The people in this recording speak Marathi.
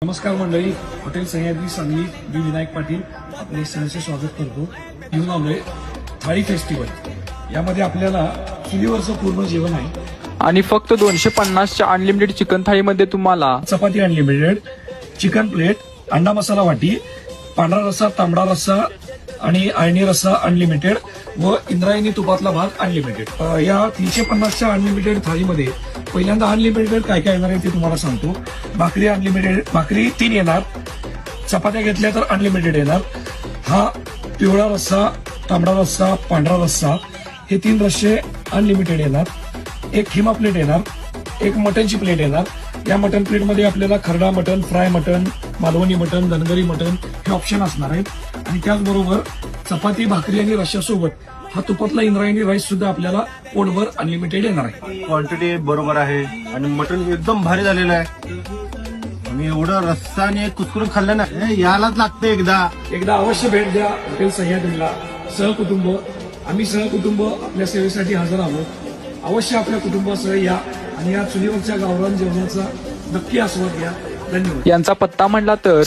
नमस्कार मंडळी, हॉटेल सह्याद्री सांगली बी विनायक पाटील आपले सहर्ष स्वागत करतो. घेऊन आलोय थाळी फेस्टिवल. यामध्ये आपल्याला चुलीवरचं पूर्ण जेवण आहे आणि फक्त 250च्या अनलिमिटेड चिकन थाळीमध्ये तुम्हाला चपाती अनलिमिटेड, चिकन प्लेट, अंडा मसाला वाटी, पांढरा रस्सा, तांबडा रस्सा आणि आळणी रस्सा अनलिमिटेड व इंद्रायणी तुपातला भात अनलिमिटेड. या 350च्या अनलिमिटेड थाळीमध्ये पहिल्यांदा अनलिमिटेड काय काय येणार आहे ते तुम्हाला सांगतो. भाकरी अनलिमिटेड, भाकरी 3 येणार. चपात्या घेतल्या तर अनलिमिटेड येणार. हा पिवळा रस्सा, तांबडा रस्सा, पांढरा रस्सा हे 3 रस्से अनलिमिटेड येणार. एक खिमा प्लेट येणार, एक मटनची प्लेट येणार. या मटन प्लेटमध्ये आपल्याला खरडा mutton, fry mutton, Malvani mutton, Dhangari mutton हे ऑप्शन असणार आहेत. आणि त्याचबरोबर चपाती, भाकरी आणि रश्श्यासोबत हा तुपातला इंद्रायणी राईस सुद्धा आपल्याला पोटभर अनलिमिटेड येणार आहे. क्वांटिटी बरोबर आहे आणि मटण एकदम भारी झालेलं आहे. आणि एवढं रस्सा आणि कुस्करून खाल्लं ना, यालाच लागतं एकदा अवश्य भेट द्या हॉटेल सह्याद्रीला. सहकुटुंब, आम्ही सहकुटुंब आपल्या सेवेसाठी हजर आहोत. अवश्य आपल्या कुटुंबासह या आणि या चुलीवरच्या गावरान जेवणाचा नक्की आस्वाद घ्या. धन्यवाद. यांचा पत्ता म्हणला तर